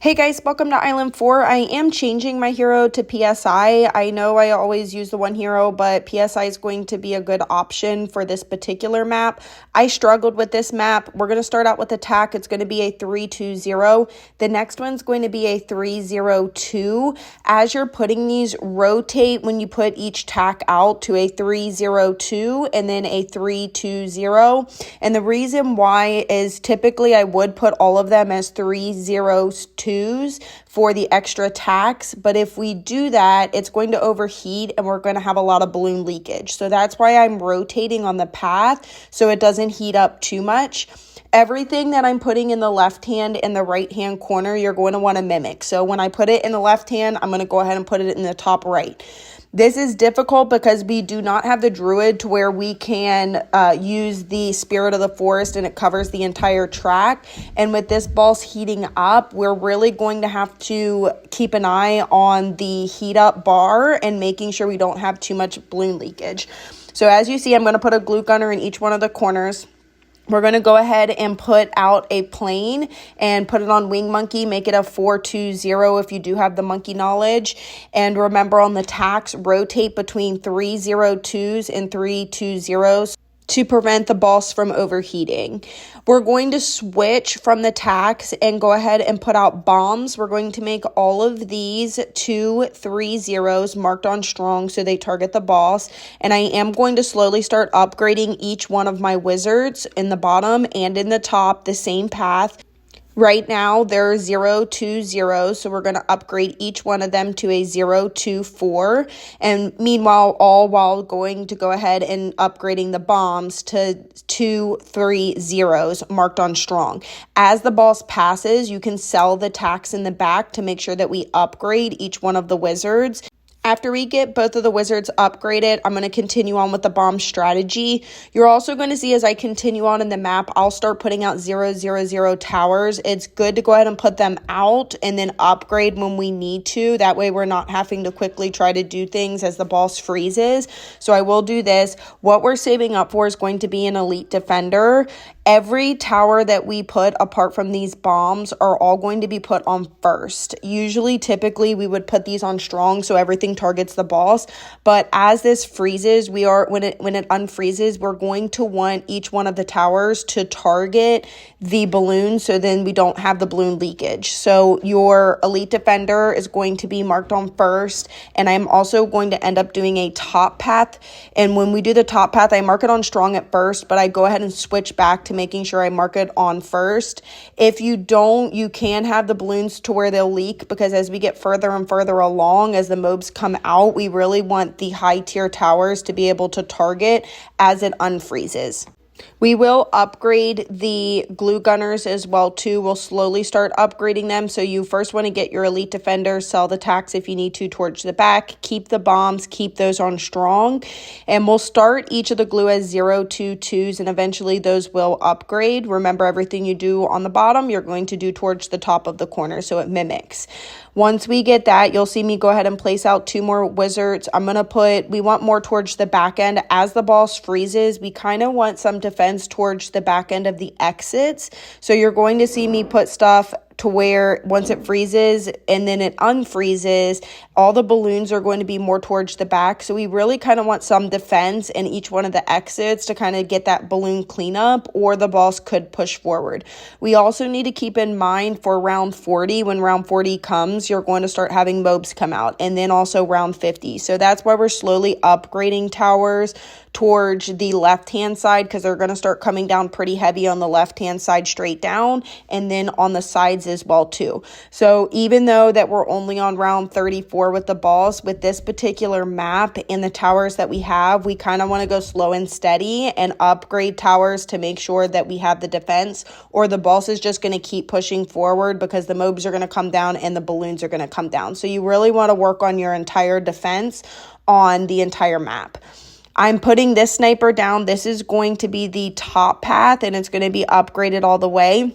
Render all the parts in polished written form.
Hey guys, welcome to Island 4. I am changing my hero to PSI. I know I always use the one hero, but PSI is going to be a good option for this particular map. I struggled with this map. We're going to start out with attack. It's going to be a 3-2-0. The next one's going to be a 3-0-2. As you're putting these, rotate when you put each tack out to a 3-0-2 and then a 3-2-0. And the reason why is typically I would put all of them as 3-0-2 for the extra tacks, but if we do that, it's going to overheat and we're going to have a lot of balloon leakage. So that's why I'm rotating on the path so it doesn't heat up too much. Everything that I'm putting in the left hand and the right hand corner, you're going to want to mimic. So when I put it in the left hand, I'm going to go ahead and put it in the top right. This is difficult because we do not have the druid to where we can use the spirit of the forest and it covers the entire track. And with this boss heating up, we're really going to have to keep an eye on the heat up bar and making sure we don't have too much balloon leakage. So as you see, I'm going to put a glue gunner in each one of the corners. We're going to go ahead and put out a plane and put it on Wing Monkey, make it a 4-2-0 if you do have the monkey knowledge. And remember on the tacks, rotate between 3-0-2s and 3-2-0s to prevent the boss from overheating. We're going to switch from the tacks and go ahead and put out bombs. We're going to make all of these 2-3-0s marked on strong so they target the boss. And I am going to slowly start upgrading each one of my wizards in the bottom and in the top, the same path. Right now, they're 0-2-0, so we're going to upgrade each one of them to a 0-2-4. And meanwhile, all while going to go ahead and upgrading the bombs to 2-3-0s marked on strong. As the boss passes, you can sell the tacks in the back to make sure that we upgrade each one of the wizards. After we get both of the wizards upgraded, I'm going to continue on with the bomb strategy. You're also going to see as I continue on in the map, I'll start putting out 0-0-0 towers. It's good to go ahead and put them out and then upgrade when we need to. That way we're not having to quickly try to do things as the boss freezes. So I will do this. What we're saving up for is going to be an elite defender. Every tower that we put apart from these bombs are all going to be put on first. Typically, we would put these on strong so everything targets the boss. But as this freezes, when it unfreezes, we're going to want each one of the towers to target the balloon so then we don't have the balloon leakage. So your elite defender is going to be marked on first. And I'm also going to end up doing a top path. And when we do the top path, I mark it on strong at first, but I go ahead and switch back to making sure I mark it on first. If you don't, you can have the balloons to where they'll leak because as we get further and further along, as the mobs come out, we really want the high tier towers to be able to target as it unfreezes. We will upgrade the glue gunners as well too. We'll slowly start upgrading them. So you first want to get your elite defender, sell the tacks if you need to towards the back, keep the bombs, keep those on strong. And we'll start each of the glue as 0-2-2s and eventually those will upgrade. Remember, everything you do on the bottom, you're going to do towards the top of the corner so it mimics. Once we get that, you'll see me go ahead and place out 2 more wizards. We want more towards the back end. As the boss freezes, we kind of want some defense towards the back end of the exits. So you're going to see me put stuff to where once it freezes and then it unfreezes, all the balloons are going to be more towards the back. So we really kind of want some defense in each one of the exits to kind of get that balloon cleanup, or the boss could push forward. We also need to keep in mind for round 40, when round 40 comes, you're going to start having mobs come out, and then also round 50. So that's why we're slowly upgrading towers towards the left-hand side because they're going to start coming down pretty heavy on the left-hand side straight down and then on the sides as well too. So even though that we're only on round 34 with the boss, with this particular map and the towers that we have, we kind of want to go slow and steady and upgrade towers to make sure that we have the defense, or the boss is just going to keep pushing forward because the mobs are going to come down and the balloons are going to come down. So you really want to work on your entire defense on the entire map. I'm putting this sniper down. This is going to be the top path and it's going to be upgraded all the way.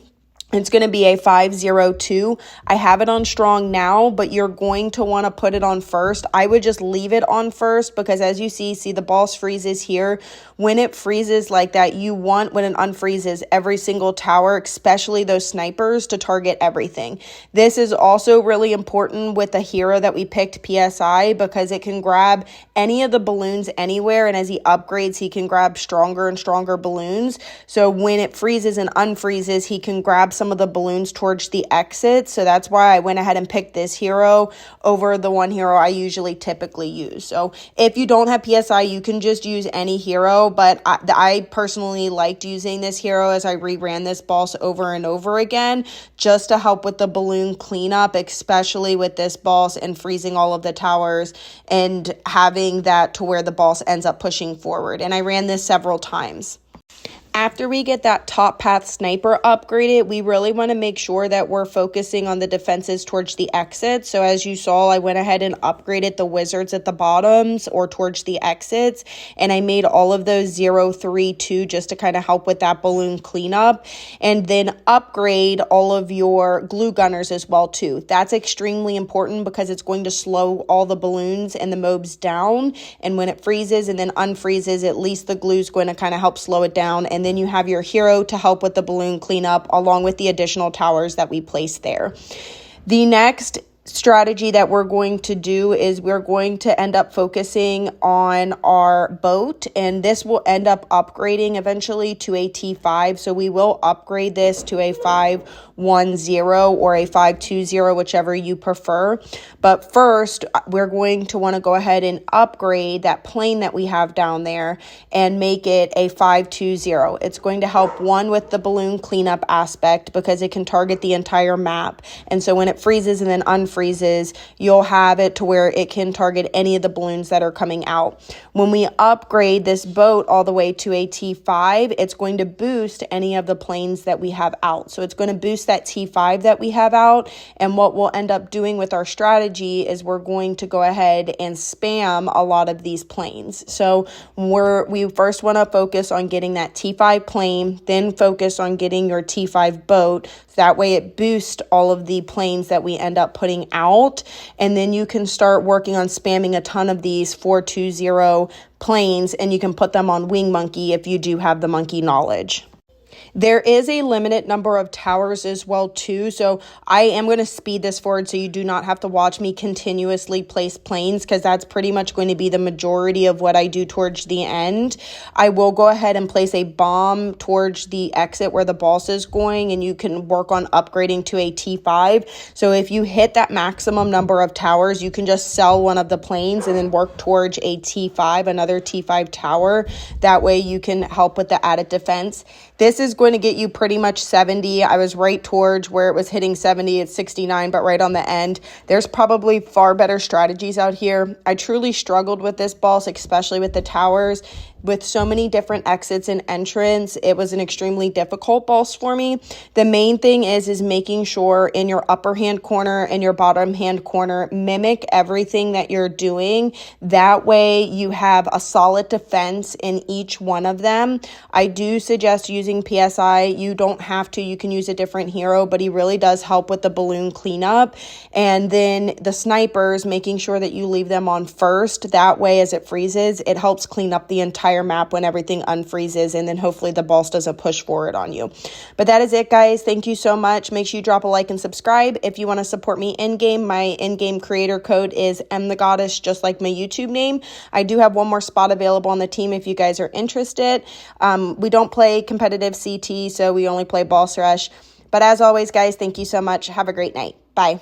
It's going to be a 502. I have it on strong now, but you're going to want to put it on first. I would just leave it on first because as you see the boss freezes here. When it freezes like that, you want, when it unfreezes, every single tower, especially those snipers, to target everything. This is also really important with the hero that we picked, PSI, because it can grab any of the balloons anywhere, and as he upgrades, he can grab stronger and stronger balloons. So when it freezes and unfreezes, he can grab some of the balloons towards the exit. So that's why I went ahead and picked this hero over the one hero I usually typically use. So if you don't have PSI, you can just use any hero, but I personally liked using this hero as I reran this boss over and over again just to help with the balloon cleanup, especially with this boss and freezing all of the towers and having that to where the boss ends up pushing forward. And I ran this several times. After we get that top path sniper upgraded, we really want to make sure that we're focusing on the defenses towards the exits. So as you saw, I went ahead and upgraded the wizards at the bottoms or towards the exits, and I made all of those 0, 3, 2 just to kind of help with that balloon cleanup, and then upgrade all of your glue gunners as well too. That's extremely important because it's going to slow all the balloons and the mobs down, and when it freezes and then unfreezes, at least the glue is going to kind of help slow it down. And then you have your hero to help with the balloon cleanup along with the additional towers that we placed there. The next strategy that we're going to do is we're going to end up focusing on our boat, and this will end up upgrading eventually to a T5. So we will upgrade this to a 510 or a 520, whichever you prefer. But first, we're going to want to go ahead and upgrade that plane that we have down there and make it a 520. It's going to help one with the balloon cleanup aspect because it can target the entire map. And so when it freezes and then unfreezes, you'll have it to where it can target any of the balloons that are coming out. When we upgrade this boat all the way to a T5, it's going to boost any of the planes that we have out. So it's going to boost that T5 that we have out. And what we'll end up doing with our strategy is we're going to go ahead and spam a lot of these planes. So we first want to focus on getting that T5 plane, then focus on getting your T5 boat. That way it boosts all of the planes that we end up putting out. And then you can start working on spamming a ton of these 420 planes, and you can put them on Wing Monkey if you do have the monkey knowledge. There is a limited number of towers as well too, so I am going to speed this forward so you do not have to watch me continuously place planes because that's pretty much going to be the majority of what I do towards the end. I will go ahead and place a bomb towards the exit where the boss is going, and you can work on upgrading to a T5. So if you hit that maximum number of towers, you can just sell one of the planes and then work towards a T5, another T5 tower. That way you can help with the added defense. This is going to get you pretty much 70. I was right towards where it was hitting 70. It's 69, but right on the end. There's probably far better strategies out here. I truly struggled with this boss, especially with the towers. With so many different exits and entrants, it was an extremely difficult boss for me. The main thing is making sure in your upper hand corner and your bottom hand corner, mimic everything that you're doing. That way you have a solid defense in each one of them. I do suggest using PSI. You don't have to. You can use a different hero, but he really does help with the balloon cleanup. And then the snipers, making sure that you leave them on first. That way as it freezes, it helps clean up the entire map when everything unfreezes, and then hopefully the boss doesn't push forward on you. But that is it, guys. Thank you so much. Make sure you drop a like and subscribe. If you want to support me in-game, my in-game creator code is mthegoddess, just like my YouTube name. I do have one more spot available on the team if you guys are interested. We don't play competitive CT, so we only play boss rush. But as always, guys, thank you so much. Have a great night. Bye.